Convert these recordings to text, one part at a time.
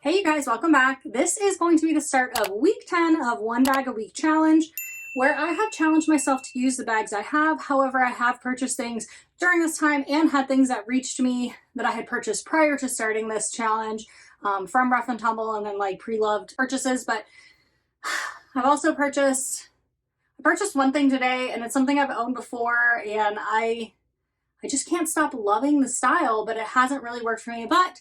Hey you guys, welcome back. This is going to be the start of week 10 of 1 bag a week challenge, where I have challenged myself to use the bags I have. However, I have purchased things during this time and had things that reached me that I had purchased prior to starting this challenge from Rough Tumble and then like pre-loved purchases. But I've also purchased one thing today, and it's something I've owned before, and I just can't stop loving the style, but it hasn't really worked for me. But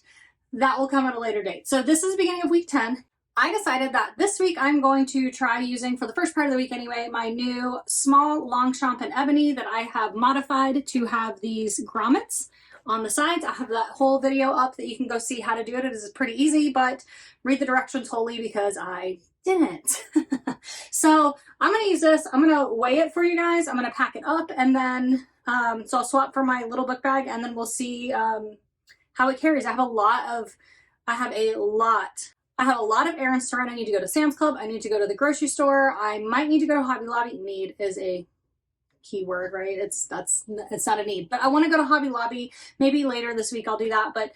that will come at a later date. So this is the beginning of week 10. I decided that this week I'm going to try using, for the first part of the week anyway, my new Small Longchamp in ebony that I have modified to have these grommets on the sides. I have that whole video up that you can go see how to do it. It is pretty easy, but read the directions wholly because I didn't. So I'm going to use this. I'm going to weigh it for you guys. I'm going to pack it up, and then so I'll swap for my little book bag, and then we'll see how it carries. I have a lot of errands to run. I need to go to Sam's Club. I need to go to the grocery store. I might need to go to Hobby Lobby. Need is a key word, right? It's not a need, but I want to go to Hobby Lobby. Maybe later this week I'll do that. But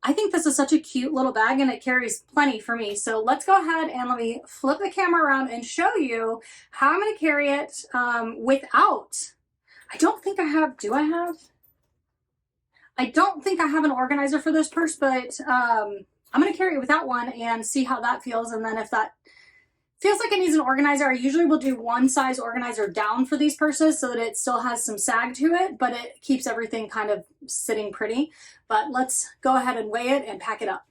I think this is such a cute little bag, and it carries plenty for me. So let's go ahead and let me flip the camera around and show you how I'm going to carry it without. I don't think I have. Do I have? I don't think I have an organizer for this purse, but I'm going to carry it without one and see how that feels. And then if that feels like it needs an organizer, I usually will do one size organizer down for these purses so that it still has some sag to it, but it keeps everything kind of sitting pretty. But let's go ahead and weigh it and pack it up.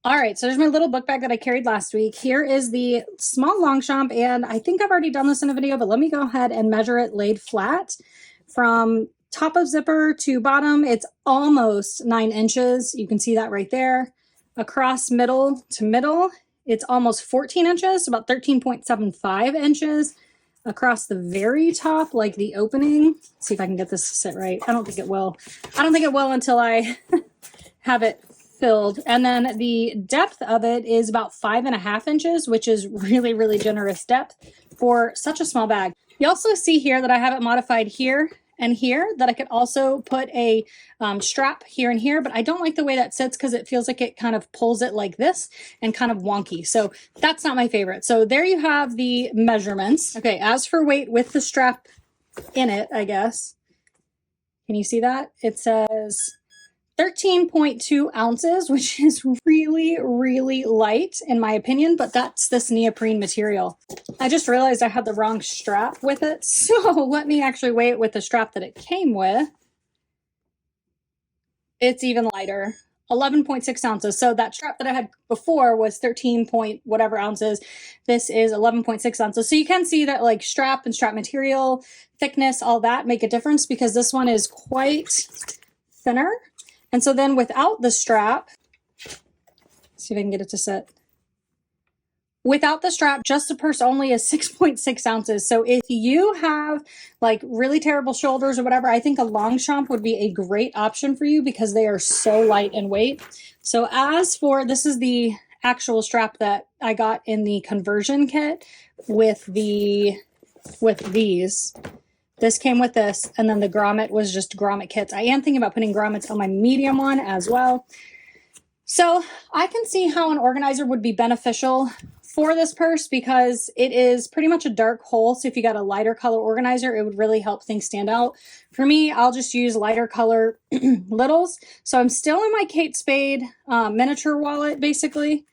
All right, so there's my little book bag that I carried last week. Here is the Small Longchamp, and I think I've already done this in a video, but let me go ahead and measure it laid flat. From top of zipper to bottom, it's almost 9 inches. You can see that right there. Across middle to middle, it's almost 14 inches, about 13.75 inches. Across the very top, like the opening, let's see if I can get this to sit right. I don't think it will. I don't think it will until I have it filled. And then the depth of it is about 5.5 inches, which is really, really generous depth for such a small bag. You also see here that I have it modified here and here, that I could also put a strap here and here, but I don't like the way that sits because it feels like it kind of pulls it like this and kind of wonky. So that's not my favorite. So there you have the measurements. Okay, as for weight with the strap in it, I guess. Can you see that? It says 13.2 ounces, which is really, really light in my opinion, but that's this neoprene material. I just realized I had the wrong strap with it, so let me actually weigh it with the strap that it came with. It's even lighter, 11.6 ounces. So that strap that I had before was 13 point whatever ounces. This is 11.6 ounces. So you can see that like strap and strap material, thickness, all that make a difference because this one is quite thinner. And so then without the strap, let's see if I can get it to sit. Without the strap, just the purse only is 6.6 ounces. So if you have like really terrible shoulders or whatever, I think a Longchamp would be a great option for you because they are so light in weight. So as for, this is the actual strap that I got in the conversion kit with these. This came with this, and then the grommet was just grommet kits. I am thinking about putting grommets on my medium one as well. So I can see how an organizer would be beneficial for this purse because it is pretty much a dark hole. So if you got a lighter color organizer, it would really help things stand out. For me, I'll just use lighter color littles. So I'm still in my Kate Spade miniature wallet, basically.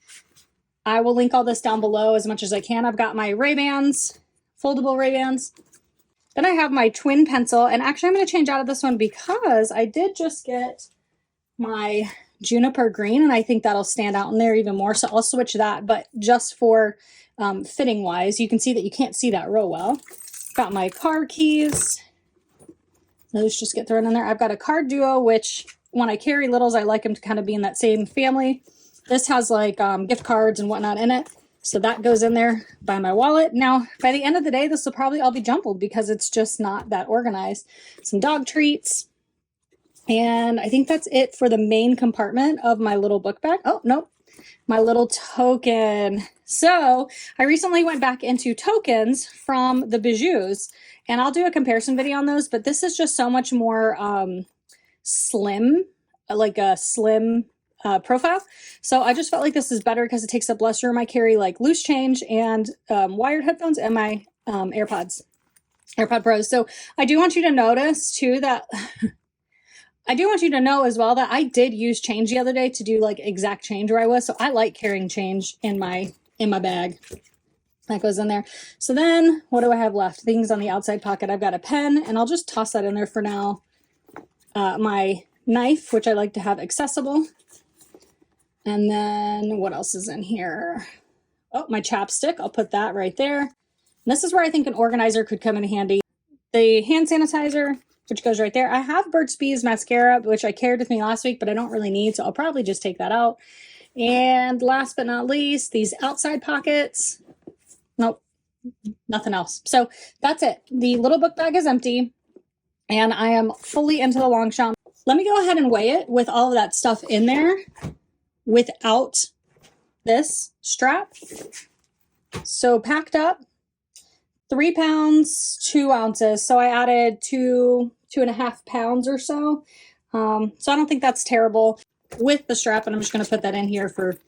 I will link all this down below as much as I can. I've got my Ray-Bans, foldable Ray-Bans. Then I have my twin pencil, and actually I'm going to change out of this one because I did just get my juniper green, and I think that'll stand out in there even more. So I'll switch that, but just for fitting wise, you can see that you can't see that real well. Got my car keys. Those just get thrown in there. I've got a card duo, which when I carry littles, I like them to kind of be in that same family. This has like gift cards and whatnot in it. So that goes in there by my wallet. Now, by the end of the day, this will probably all be jumbled because it's just not that organized. Some dog treats. And I think that's it for the main compartment of my little book bag. Oh, nope. My little token. So I recently went back into tokens from the bijoux, and I'll do a comparison video on those, but this is just so much more slim like a slim profile. So I just felt like this is better because it takes up less room. I carry like loose change and wired headphones and my AirPod Pros. So I do want you to notice too that I do want you to know as well that I did use change the other day to do like exact change where I was. So I like carrying change in my bag. That goes in there. So then what do I have left? Things on the outside pocket. I've got a pen and I'll just toss that in there for now. My knife, which I like to have accessible. And then what else is in here? Oh, my chapstick. I'll put that right there. And this is where I think an organizer could come in handy. The hand sanitizer, which goes right there. I have Burt's Bees mascara, which I carried with me last week, but I don't really need, so I'll probably just take that out. And last but not least, these outside pockets. Nope, nothing else. So that's it. The little book bag is empty, and I am fully into the Longchamp. Let me go ahead and weigh it with all of that stuff in there without this strap. So packed up, 3 pounds, 2 ounces. So I added 2.5 pounds or so. So I don't think that's terrible with the strap. And I'm just going to put that in here for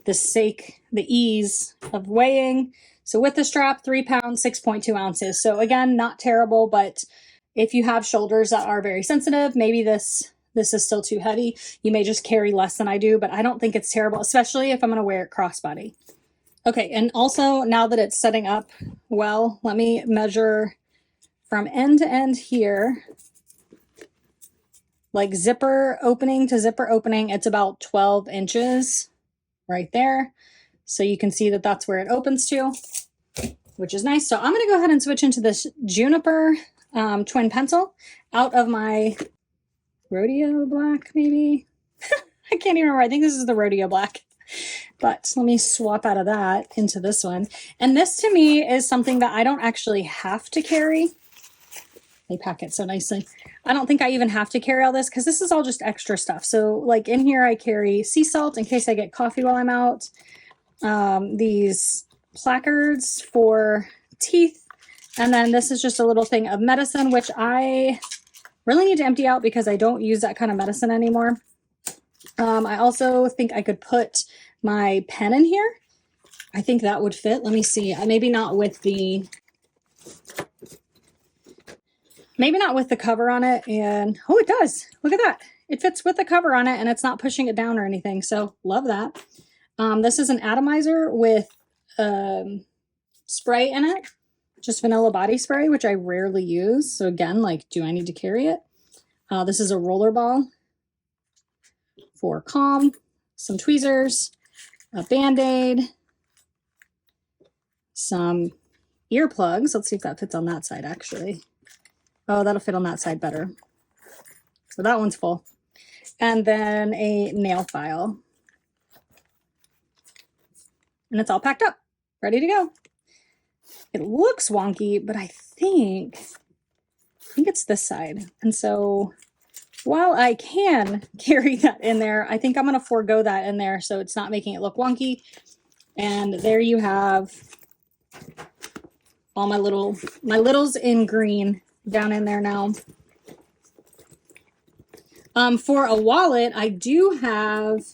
the sake, the ease of weighing. So with the strap, 3 pounds, 6.2 ounces. So again, not terrible, but if you have shoulders that are very sensitive, maybe this is still too heavy. You may just carry less than I do, but I don't think it's terrible, especially if I'm going to wear it crossbody. Okay, and also now that it's setting up well, let me measure from end to end here, like zipper opening to zipper opening. It's about 12 inches right there. So you can see that that's where it opens to, which is nice. So I'm going to go ahead and switch into this Juniper twin pencil out of my Rodeo Black, maybe. I can't even remember. I think this is the Rodeo Black. But let me swap out of that into this one. And this to me is something that I don't actually have to carry. They pack it so nicely. I don't think I even have to carry all this because this is all just extra stuff. So like in here, I carry sea salt in case I get coffee while I'm out. These placards for teeth. And then this is just a little thing of medicine, which I really need to empty out because I don't use that kind of medicine anymore. I also think I could put my pen in here. I think that would fit. Let me see. Maybe not with the cover on it. And oh, it does. Look at that. It fits with the cover on it and it's not pushing it down or anything. So love that. This is an atomizer with spray in it, just vanilla body spray, which I rarely use. So again, like, do I need to carry it? This is a roller ball for calm, some tweezers, a Band-Aid, some earplugs. Let's see if that fits on that side, actually. Oh, that'll fit on that side better. So that one's full. And then a nail file. And it's all packed up, ready to go. It looks wonky, but I think it's this side. And so while I can carry that in there, I think I'm going to forego that in there so it's not making it look wonky. And there you have all my littles in green down in there now. For a wallet, I do have,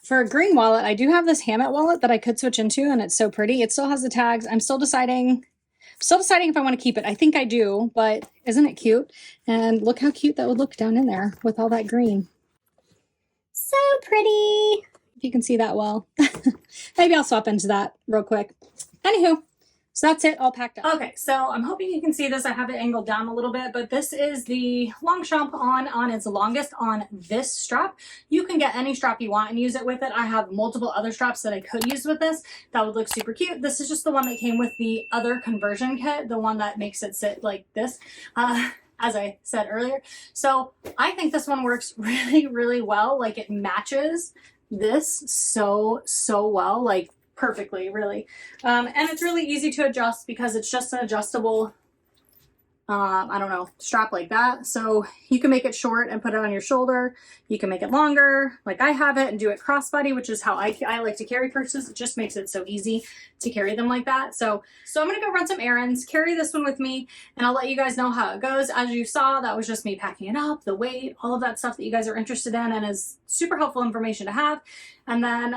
for a green wallet, I do have this Hammett wallet that I could switch into, and it's so pretty. It still has the tags. I'm still deciding if I want to keep it. I think I do, but isn't it cute? And look how cute that would look down in there with all that green. So pretty. If you can see that well. Maybe I'll swap into that real quick. Anywho, so that's it, all packed up. Okay, so I'm hoping you can see this. I have it angled down a little bit, but this is the Longchamp on its longest on this strap. You can get any strap you want and use it with it. I have multiple other straps that I could use with this. That would look super cute. This is just the one that came with the other conversion kit, the one that makes it sit like this. As I said earlier. So I think this one works really, really well. Like it matches this so well, like perfectly, really. And it's really easy to adjust because it's just an adjustable I don't know, strap like that. So you can make it short and put it on your shoulder. You can make it longer, like I have it, and do it crossbody, which is how I like to carry purses. It just makes it so easy to carry them like that. So I'm gonna go run some errands, carry this one with me, and I'll let you guys know how it goes. As you saw, that was just me packing it up, the weight, all of that stuff that you guys are interested in and is super helpful information to have. And then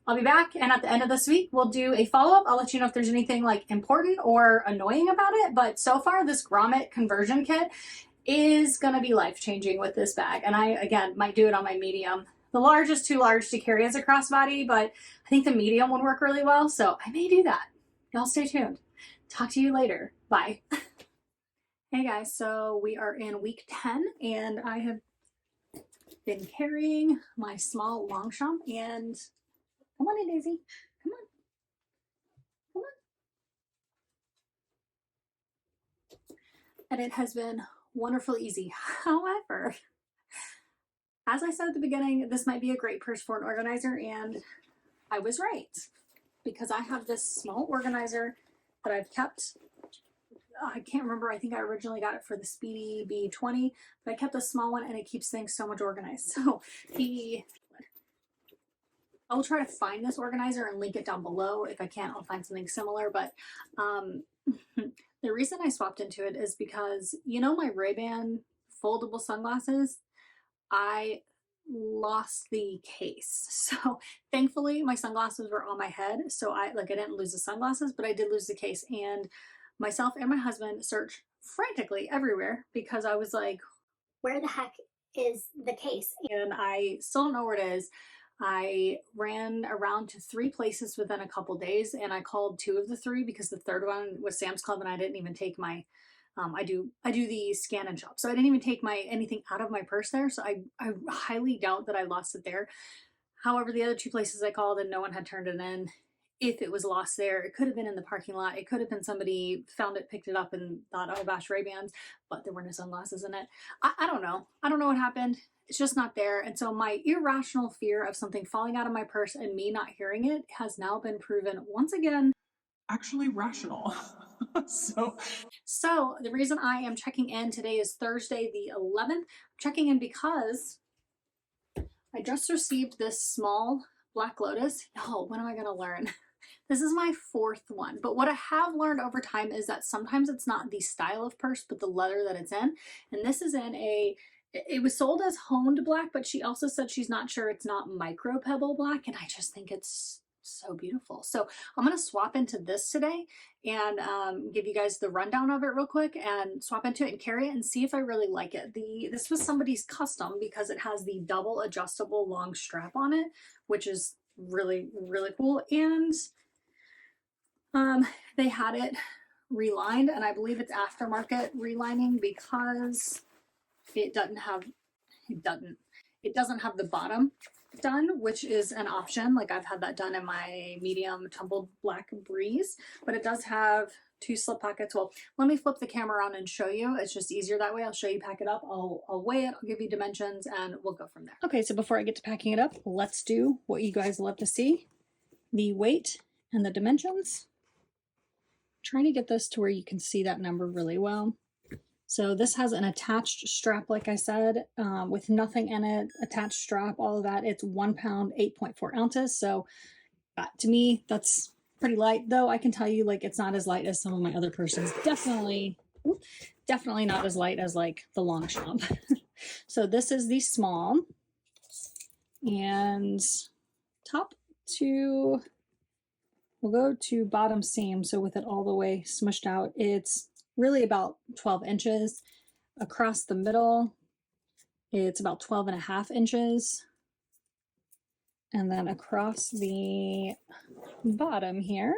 I'll be back, and at the end of this week, we'll do a follow-up. I'll let you know if there's anything like important or annoying about it, but so far this grommet conversion kit is gonna be life-changing with this bag, and I, again, might do it on my medium. The large is too large to carry as a crossbody, but I think the medium would work really well, so I may do that. Y'all stay tuned. Talk to you later. Bye. Hey guys, so we are in week 10, and I have been carrying my small Longchamp, and come on in, Daisy. Come on. Come on. And it has been wonderfully easy. However, as I said at the beginning, this might be a great purse for an organizer, and I was right. Because I have this small organizer that I've kept. I can't remember, I think I originally got it for the Speedy B20, but I kept a small one and it keeps things so much organized. So I'll try to find this organizer and link it down below. If I can't, I'll find something similar. But the reason I swapped into it is because, you know, my Ray-Ban foldable sunglasses, I lost the case. So thankfully my sunglasses were on my head. So I didn't lose the sunglasses, but I did lose the case. And myself and my husband searched frantically everywhere because I was like, where the heck is the case? And I still don't know where it is. I ran around to 3 places within a couple days, and I called 2 of the 3 because the third one was Sam's Club, and I didn't even take my I do the scan and shop, so I didn't even take anything out of my purse there. So I highly doubt that I lost it there. However, the other 2 places I called and no one had turned it in. If it was lost there, it could have been in the parking lot. It could have been somebody found it, picked it up, and thought, oh, gosh, Ray-Bans, but there were no sunglasses in it. I don't know. I don't know what happened. It's just not there. And so my irrational fear of something falling out of my purse and me not hearing it has now been proven once again actually rational. So the reason I am checking in today is Thursday the 11th. I'm checking in because I just received this small Black Lotus. Oh, when am I going to learn? This is my 4th one, but what I have learned over time is that sometimes it's not the style of purse, but the leather that it's in. And this is in it was sold as honed black, but she also said she's not sure it's not micro pebble black, and I just think it's so beautiful. So I'm going to swap into this today and give you guys the rundown of it real quick, and swap into it and carry it and see if I really like it. This was somebody's custom because it has the double adjustable long strap on it, which is really, really cool. And they had it relined, and I believe it's aftermarket relining because it doesn't have the bottom done, which is an option. Like I've had that done in my medium tumbled black breeze, but it does have 2 slip pockets. Well, let me flip the camera around and show you. It's just easier that way. I'll show you pack it up. I'll weigh it. I'll give you dimensions, and we'll go from there. Okay, so before I get to packing it up, let's do what you guys love to see: the weight and the dimensions. Trying to get this to where you can see that number really well. So this has an attached strap, like I said, with nothing in it, attached strap, all of that. It's 1 pound, 8.4 ounces. So to me, that's pretty light, though I can tell you, like, it's not as light as some of my other purses. Definitely not as light as like the Longchamp. So this is the small, and top to, we'll go to bottom seam. So with it all the way smushed out, it's really about 12 inches. Across the middle, it's about 12.5 inches. And then across the bottom here,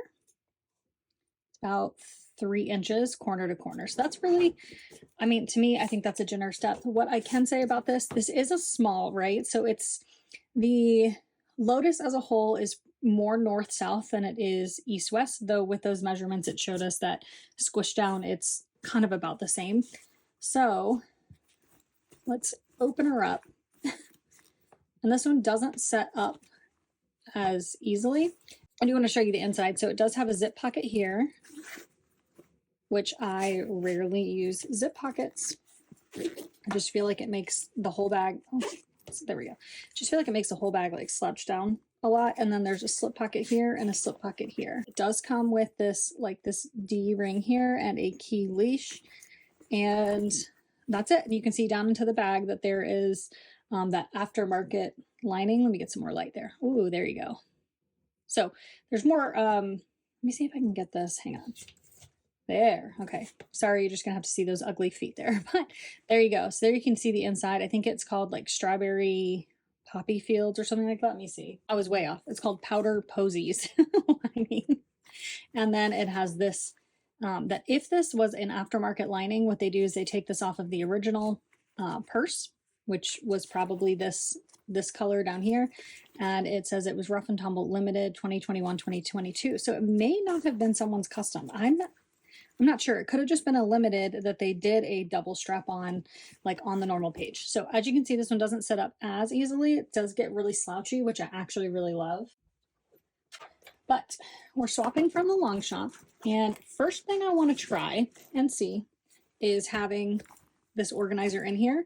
it's about 3 inches corner to corner. So that's really, I mean, to me, I think that's a generous depth. What I can say about this is a small, right? So it's, the Lotus as a whole is more north-south than it is east-west, though with those measurements it showed us that squished down it's kind of about the same. So let's open her up. And this one doesn't set up as easily. I do want to show you the inside. So it does have a zip pocket here. which I rarely use zip pockets. I just feel like it makes the whole bag, oh, there we go. Just feel like it makes the whole bag like slouch down a lot. And then there's a slip pocket here and a slip pocket here. It does come with this, like this D ring here and a key leash. And that's it. And you can see down into the bag that there is that aftermarket lining. Let me get some more light there. Ooh, there you go. So there's more, let me see if I can get this. Hang on. There. Okay. Sorry, you're just gonna have to see those ugly feet there, but there you go. So there you can see the inside. I think it's called like strawberry poppy fields or something like that. Let me see. I was way off. It's called powder posies lining. And then it has this, that if this was an aftermarket lining, what they do is they take this off of the original purse, which was probably this color down here, and it says it was Rough and Tumble limited 2021-2022. So it may not have been someone's custom. I'm not sure. It could have just been a limited that they did a double strap on, like on the normal page. So as you can see, this one doesn't sit up as easily. It does get really slouchy, which I actually really love. But we're swapping from the Longchamp, and first thing I want to try and see is having this organizer in here.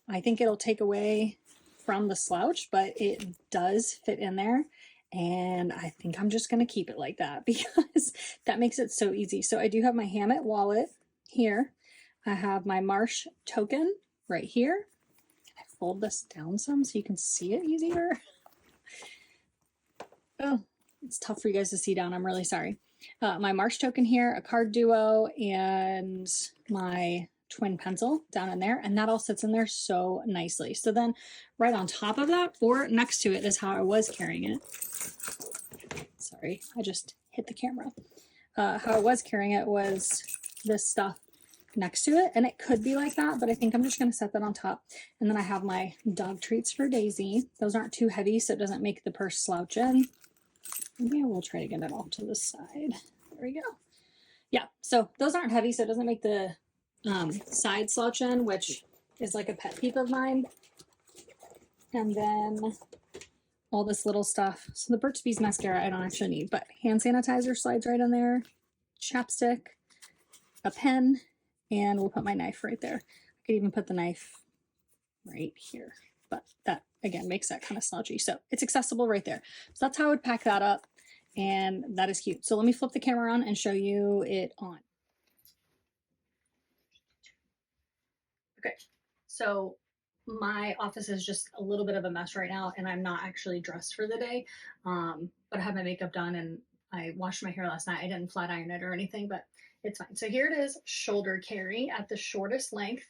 I think it'll take away from the slouch, but it does fit in there. And I think I'm just going to keep it like that because that makes it so easy. So I do have my Hammett wallet here. I have my Marsh token right here. Can I fold this down some so you can see it easier? Oh, it's tough for you guys to see down. I'm really sorry. My Marsh token here, a card duo, and my twin pencil down in there, and that all sits in there so nicely. So then right on top of that, or next to it, is how I was carrying it. Sorry, I just hit the camera. How I was carrying it was this stuff next to it, and it could be like that, but I think I'm just going to set that on top. And then I have my dog treats for Daisy. Those aren't too heavy, so it doesn't make the purse slouch in. Maybe I will try to get it off to the side. There we go. Yeah, so those aren't heavy, so it doesn't make the side slouch in, which is like a pet peeve of mine. And then all this little stuff. So the Burt's Bees mascara I don't actually need, but hand sanitizer slides right in there, chapstick, a pen, and we'll put my knife right there. I could even put the knife right here, but that again makes that kind of slouchy. So it's accessible right there. So that's how I would pack that up, and that is cute. So let me flip the camera on and show you it on. Okay, so my office is just a little bit of a mess right now, and I'm not actually dressed for the day, but I have my makeup done and I washed my hair last night. I didn't flat iron it or anything, but it's fine. So here it is, shoulder carry at the shortest length.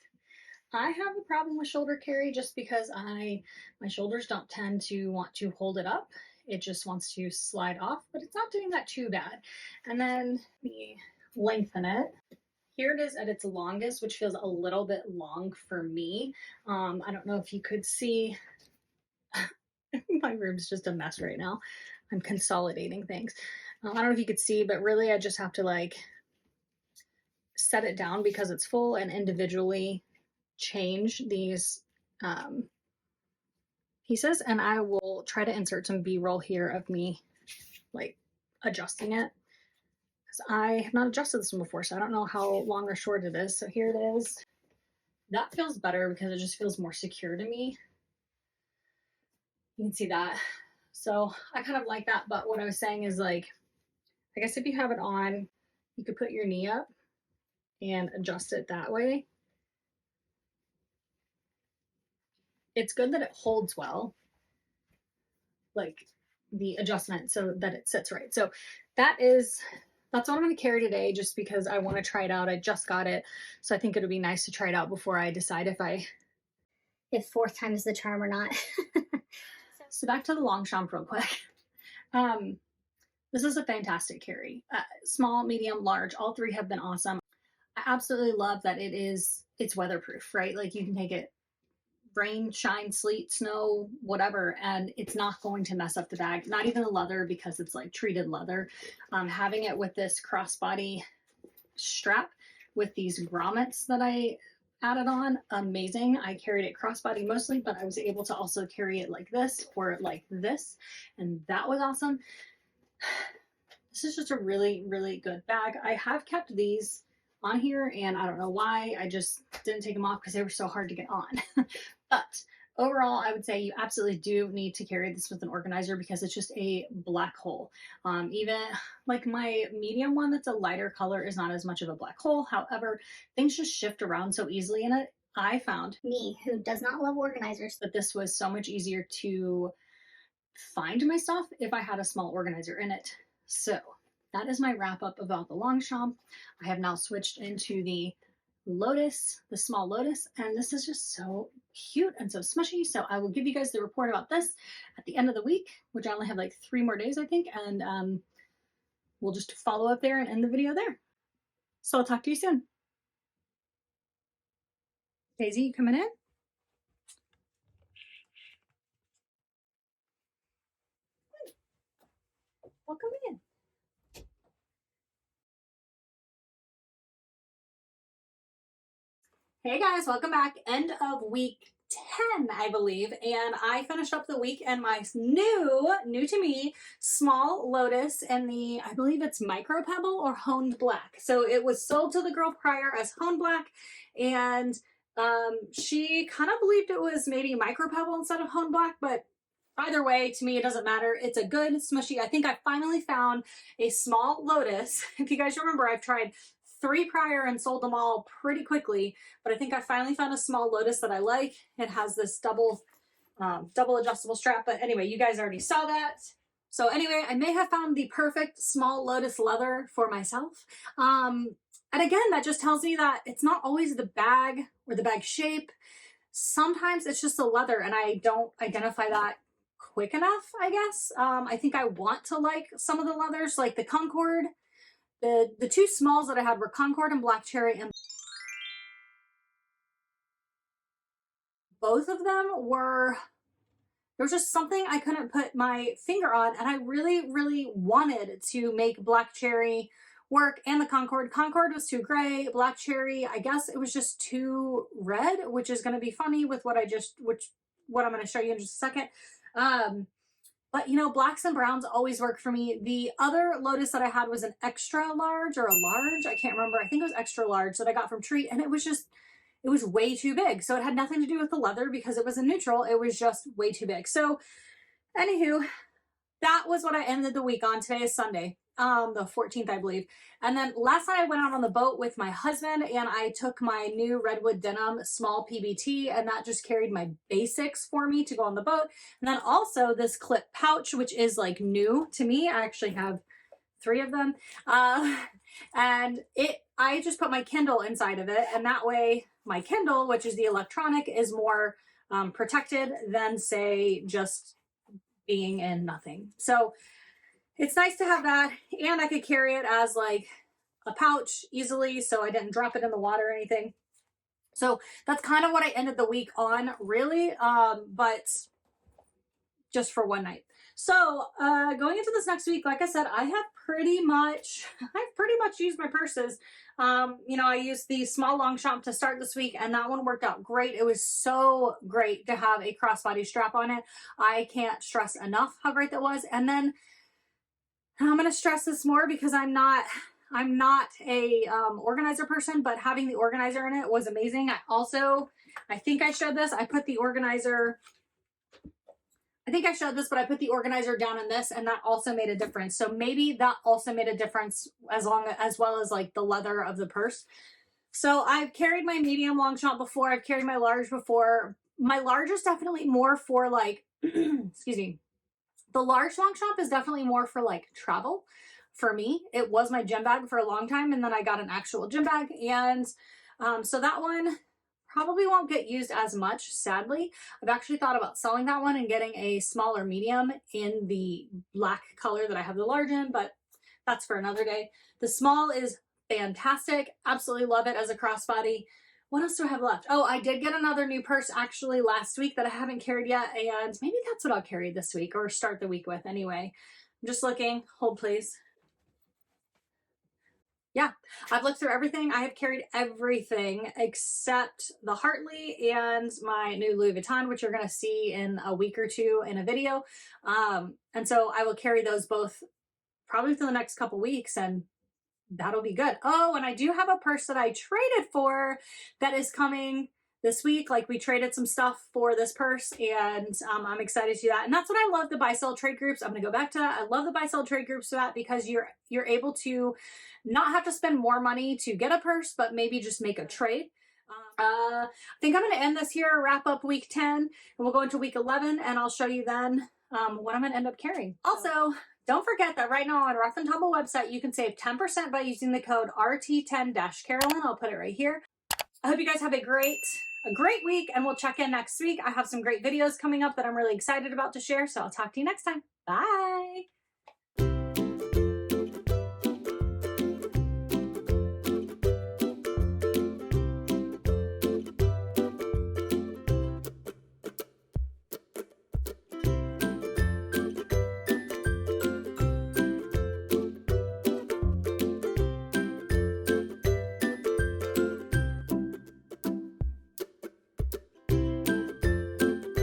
I have a problem with shoulder carry just because my shoulders don't tend to want to hold it up. It just wants to slide off, but it's not doing that too bad. And then we lengthen it. Here it is at its longest, which feels a little bit long for me. I don't know if you could see. My room's just a mess right now. I'm consolidating things. I don't know if you could see, but really I just have to like set it down because it's full and individually change these pieces. And I will try to insert some B-roll here of me like adjusting it. I have not adjusted this one before, so I don't know how long or short it is. So here it is. That feels better because it just feels more secure to me. You can see that. So I kind of like that, but what I was saying is like, I guess if you have it on, you could put your knee up and adjust it that way. It's good that it holds well, like the adjustment so that it sits right. So that's what I'm going to carry today just because I want to try it out. I just got it, so I think it would be nice to try it out before I decide if fourth time is the charm or not. So back to the Longchamp real quick. This is a fantastic carry. Small, medium, large, all three have been awesome. I absolutely love that it's weatherproof, right? Like you can take it rain, shine, sleet, snow, whatever, and it's not going to mess up the bag. Not even the leather because it's like treated leather. Having it with this crossbody strap with these grommets that I added on, amazing. I carried it crossbody mostly, but I was able to also carry it like this or like this, and that was awesome. This is just a really, really good bag. I have kept these on here, and I don't know why. I just didn't take them off because they were so hard to get on. But overall, I would say you absolutely do need to carry this with an organizer because it's just a black hole. Even like my medium one that's a lighter color is not as much of a black hole. However, things just shift around so easily in it. I found, me who does not love organizers, that this was so much easier to find my stuff if I had a small organizer in it. So that is my wrap up about the Longchamp. I have now switched into the Lotus, the Small Lotus, and this is just so cute and so smushy. So I will give you guys the report about this at the end of the week, which I only have like 3 more days, I think, and we'll just follow up there and end the video there. So I'll talk to you soon. Daisy, you coming in? Welcome in. Hey guys, welcome back. End of week 10, I believe, and I finished up the week in my new to me, Small Lotus in the, I believe it's Micro Pebble or Honed Black. So it was sold to the girl prior as Honed Black, and she kind of believed it was maybe Micro Pebble instead of Honed Black, but either way, to me, it doesn't matter. It's a good smushy. I think I finally found a Small Lotus. If you guys remember, I've tried 3 prior and sold them all pretty quickly, but I think I finally found a Small Lotus that I like. It has this double adjustable strap, but anyway, you guys already saw that. So anyway, I may have found the perfect Small Lotus leather for myself. And again, that just tells me that it's not always the bag or the bag shape. Sometimes it's just the leather, and I don't identify that quick enough, I guess. I think I want to like some of the leathers, like the Concord. The 2 smalls that I had were Concord and Black Cherry, and both of them were, there was just something I couldn't put my finger on, and I really, really wanted to make Black Cherry work and the Concord. Concord was too gray. Black Cherry, I guess it was just too red, which is going to be funny with what I'm going to show you in just a second. But you know, blacks and browns always work for me. The other Lotus that I had was an extra large or a large. I can't remember. I think it was extra large that I got from Treat, and it was way too big. So it had nothing to do with the leather because it was a neutral. It was just way too big. So anywho, that was what I ended the week on. Today is Sunday, the 14th, I believe. And then last night I went out on the boat with my husband, and I took my new Redwood Denim small PBT, and that just carried my basics for me to go on the boat. And then also this clip pouch, which is like new to me. I actually have 3 of them. And I just put my Kindle inside of it, and that way my Kindle, which is the electronic, is more protected than, say, just being in nothing. So it's nice to have that, and I could carry it as like a pouch easily, so I didn't drop it in the water or anything. So that's kind of what I ended the week on, really, but just for one night. So going into this next week, like I said, I've pretty much used my purses. You know, I used the Small Longchamp to start this week, and that one worked out great. It was so great to have a crossbody strap on it. I can't stress enough how great that was. And then I'm going to stress this more because I'm not a organizer person, but having the organizer in it was amazing. I think I showed this. I put the organizer down in this, and that also made a difference. So maybe that also made a difference as well as like the leather of the purse. So I've carried my medium Longchamp before. I've carried my large before. My large is definitely more for like, excuse me. The large Longchamp is definitely more for like travel for me. It was my gym bag for a long time, and then I got an actual gym bag. And so that one probably won't get used as much, sadly. I've actually thought about selling that one and getting a smaller medium in the black color that I have the large in, but that's for another day. The small is fantastic. Absolutely love it as a crossbody. What else do I have left? Oh, I did get another new purse actually last week that I haven't carried yet, and maybe that's what I'll carry this week or start the week with anyway. I'm just looking. Hold, please. Yeah, I've looked through everything. I have carried everything except the Hartley and my new Louis Vuitton, which you're going to see in a week or 2 in a video. And so I will carry those both probably for the next couple weeks, and that'll be good. Oh, and I do have a purse that I traded for that is coming this week. Like, we traded some stuff for this purse, and I'm excited to do that. And that's what I love the buy sell trade groups. I'm going to go back to that. I love the buy sell trade groups for that, because you're able to not have to spend more money to get a purse, but maybe just make a trade. I think I'm going to end this here, wrap up week 10, and we'll go into week 11, and I'll show you then what I'm going to end up carrying. Also, don't forget that right now on Rough and Tumble website, you can save 10% by using the code RT10-Carolen. I'll put it right here. I hope you guys have a great week, and we'll check in next week. I have some great videos coming up that I'm really excited about to share, so I'll talk to you next time. Bye.